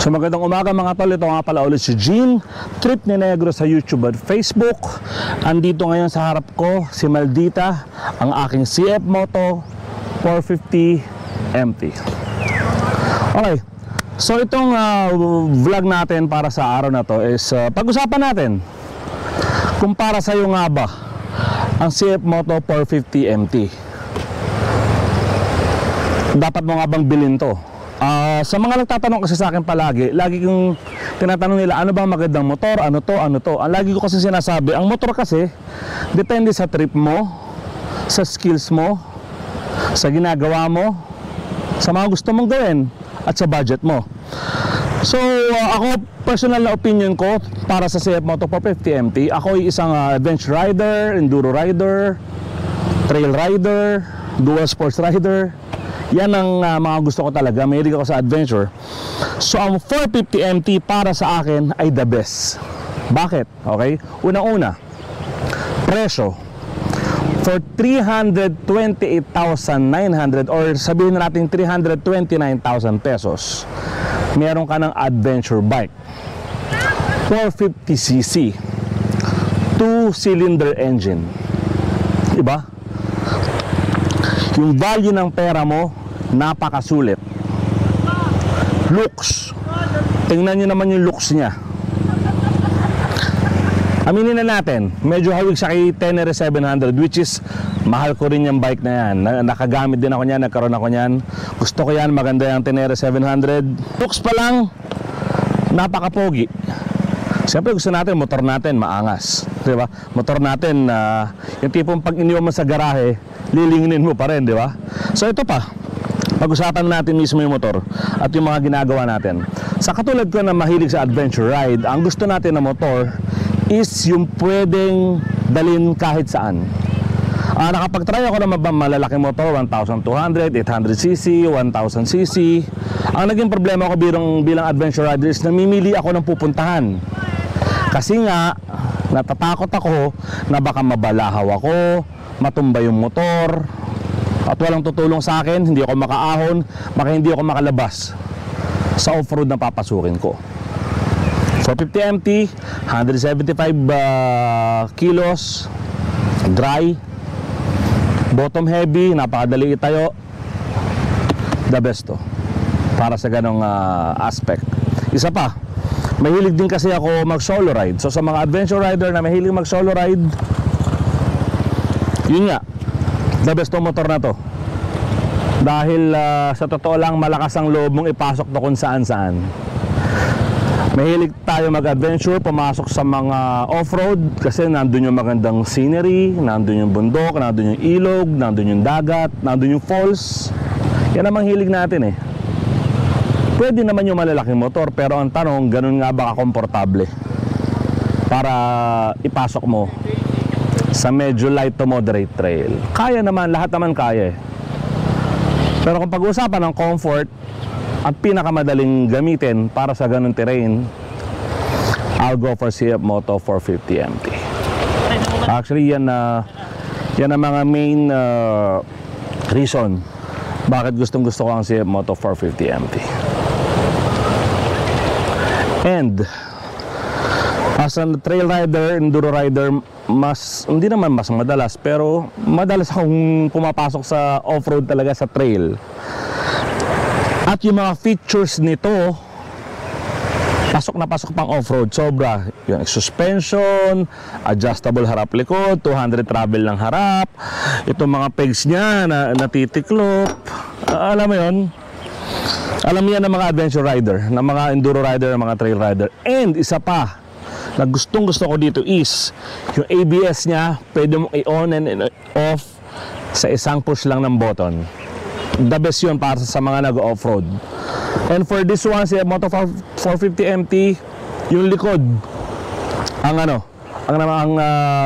So magandang umaga mga tol, ito nga pala ulit si Gene, Trip ni Negro sa YouTube at Facebook. Andito ngayon sa harap ko si Maldita, ang aking CF Moto 450 MT. Okay, so itong vlog natin para sa araw na to is pag-usapan natin kung para sa'yo nga ba ang CF Moto 450 MT. Dapat mo nga bang bilhin to? Sa mga nagtatanong kasi sa akin palagi, lagi kong tinatanong nila, ano bang magandang motor, ano to. Ang lagi ko kasi sinasabi, ang motor kasi depende sa trip mo, sa skills mo, sa ginagawa mo, sa mga gusto mong gawin, at sa budget mo. So ako, personal na opinion ko para sa CF Moto 450 MT, ako ay isang adventure rider, enduro rider, trail rider, dual sports rider. Yan ang mga gusto ko talaga. Mahilig ako sa adventure. So ang 450 MT para sa akin ay the best. Bakit? Okay? Unang-una, presyo. For 328,900 or sabihin na natin 329,000 pesos, meron ka ng adventure bike 450cc 2-cylinder engine. Diba? Yung value ng pera mo napakasulit. Looks, tingnan nyo naman yung looks nya. Aminin na natin, medyo hawig siya kay Tenere 700, which is mahal ko rin yung bike na yan. Nakagamit din ako niyan, nagkaroon ako niyan. Gusto ko yan, maganda yung Tenere 700. Looks pa lang napakapogi. Siyempre gusto natin motor natin maangas, diba? Motor natin yung tipong pag iniwan mo sa garahe, lilinginin mo pa rin, di ba? So ito pa, pag-usapan natin mismo yung motor at yung mga ginagawa natin. Sa katulad ko na mahilig sa adventure ride, ang gusto natin na motor is yung pwedeng dalhin kahit saan. Nakapag-try ako ng malalaking motor, 1,200, 800cc, 1,000cc. Ang naging problema ko bilang adventure rider is namimili ako ng pupuntahan. Kasi nga, natatakot ako na baka mabalahaw ako, matumba yung motor, at walang tutulong sa akin, hindi ako makaahon, baka hindi ako makalabas sa off-road na papasukin ko. 450 MT, 175 kilos, dry, bottom heavy, napakadali itayo, the best to para sa ganong aspect. Isa pa, mahilig din kasi ako mag solo ride. So sa mga adventure rider na mahilig mag solo ride, yun nga, the best to motor na to. Dahil sa totoo lang, malakas ang loob mong ipasok to kung saan saan. Mahilig tayo mag-adventure, pumasok sa mga off-road kasi nandun yung magandang scenery, nandun yung bundok, nandun yung ilog, nandun yung dagat, nandun yung falls. Yan ang hilig natin eh. Pwede naman yung malalaking motor, pero ang tanong, ganun nga ba kakomportable para ipasok mo sa medyo light to moderate trail? Kaya naman, lahat naman kaya eh. Pero kung pag-uusapan ng comfort at pinakamadaling gamitin para sa ganung terrain, I'll go for CF Moto 450 MT. Actually, yan ang mga main reason bakit gustong-gusto ko ang CF Moto 450 MT. And as a trail rider, enduro rider, hindi naman mas madalas, pero madalas akong pumapasok sa off-road talaga sa trail. At yung mga features nito, pasok na pasok pang off-road, sobra. Yung suspension, adjustable harap-likod, 200 travel ng harap, itong mga pegs niya na natitiklop, alam mo yun? Alam niya ng mga adventure rider, ng mga enduro rider, ng mga trail rider. And isa pa na gustong gusto ko dito is yung ABS niya, pwede mong i-on and off sa isang push lang ng button. The best yun para sa mga nag-off-road. And for this one, si Moto 450 MT, yung likod ang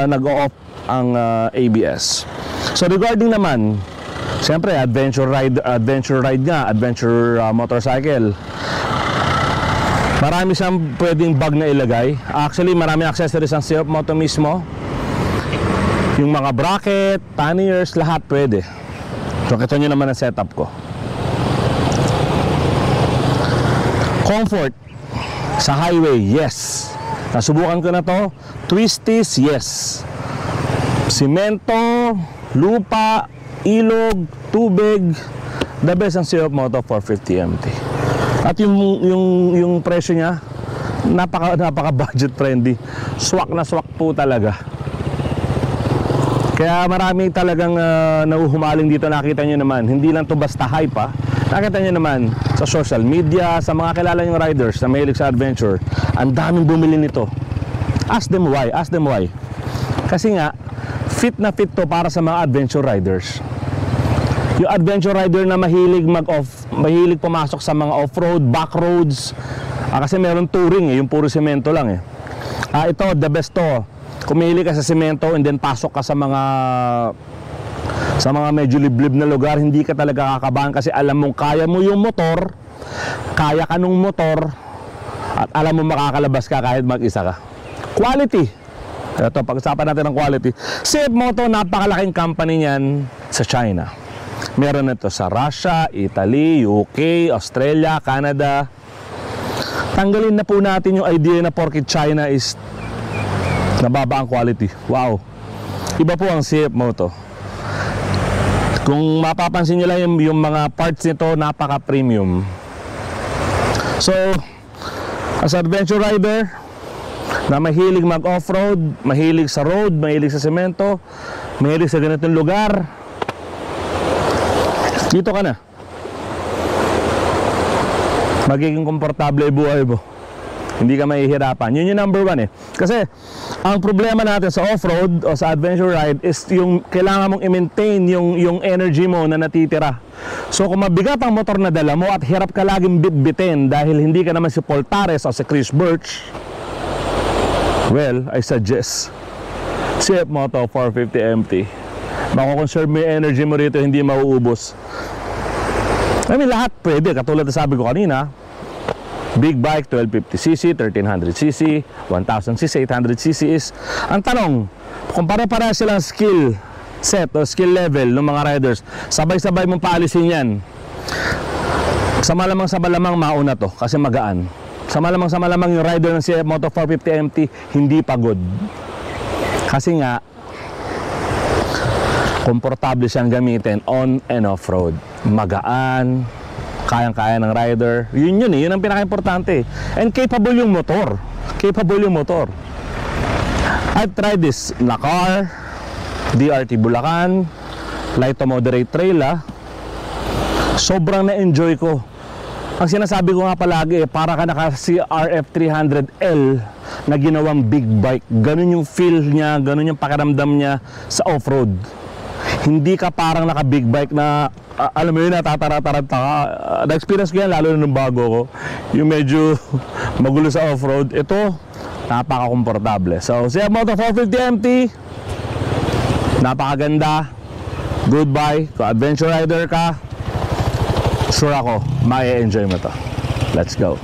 nag-off ang ABS. So regarding naman, siyempre adventure ride nga, adventure motorcycle, marami siyang pwedeng bag na ilagay. Actually, maraming accessories ang CF Moto mismo. Yung mga bracket, panniers, lahat pwede. So, kita nyo naman ang setup ko. Comfort. Sa highway, yes. Nasubukan ko na to. Twisties, yes. Simento, lupa, ilog, tubig, the best ang CF Moto 450 MT. At yung presyo niya, napaka budget friendly. Swak na swak po talaga. Kaya marami talagang nahuhumaling dito. Nakita nyo naman, hindi lang to basta hype ha. Nakita nyo naman sa social media, sa mga kilala nyong riders na mahilig sa adventure, ang daming bumili nito. Ask them why, ask them why. Kasi nga, fit na fit to para sa mga adventure riders. Yung adventure rider na mahilig pumasok sa mga off-road, back roads, kasi meron touring yung puro semento lang ito, the best to. Kumili ka sa semento and then pasok ka sa mga medyo liblib na lugar, hindi ka talaga kakabahan kasi alam mong kaya mo yung motor, kaya ka nung motor, at alam mo makakalabas ka kahit mag-isa ka. Quality. Ito, pag-usapan natin ng quality. CF Moto, napakalaking company niyan sa China. Meron ito sa Russia, Italy, UK, Australia, Canada. Tanggalin na po natin yung idea na porket China is nababa ang quality. Wow. Iba po ang CF Moto. Kung mapapansin nyo lang yung mga parts nito, napaka-premium. So, as adventure rider na mahilig mag-off-road, mahilig sa road, mahilig sa semento, mahilig sa ganitong lugar, dito ka na. Magiging komportable buhay mo. Hindi ka mahihirapan. Yun yung number one Kasi ang problema natin sa off-road o sa adventure ride is yung kailangan mong i-maintain yung energy mo na natitira. So kung mabigat ang motor na dala mo at hirap ka laging bitbitin dahil hindi ka naman si Paul Tares o si Chris Birch, well, I suggest CF Moto 450 MT. Mako-conserve mo yung energy mo rito, hindi mauubos. I mean, lahat pwede. Katulad na sabi ko kanina, big bike, 1250cc, 1300cc, 1000cc, 800cc is, ang tanong, kung pare-pareha silang skill set o skill level ng mga riders, sabay-sabay mong paalisin yan. Sa malamang mauna to kasi magaan. Sa malamang yung rider ng CF Moto 450 MT hindi pagod. Kasi nga, komportable siyang gamitin on and off road. Magaan, kayang-kaya ng rider. Yun ang pinaka-importante. And capable yung motor. I've tried this Nakar, DRT Bulacan, light to moderate trail Sobrang na-enjoy ko. Ang sinasabi ko nga palagi para ka naka CRF 300L na ginawang big bike. Ganun yung feel niya, ganun yung pakiramdam niya sa off-road. Hindi ka parang naka big bike na alam mo yun, natatarat-taranta ka. Na-experience ko yan lalo na nung bago ko, yung medyo magulo sa off-road. Ito, napaka-komportable. So, CF Moto 450 MT, napakaganda. Goodbye. Kung adventure rider ka, sure ako, ma-enjoy mo to. Let's go.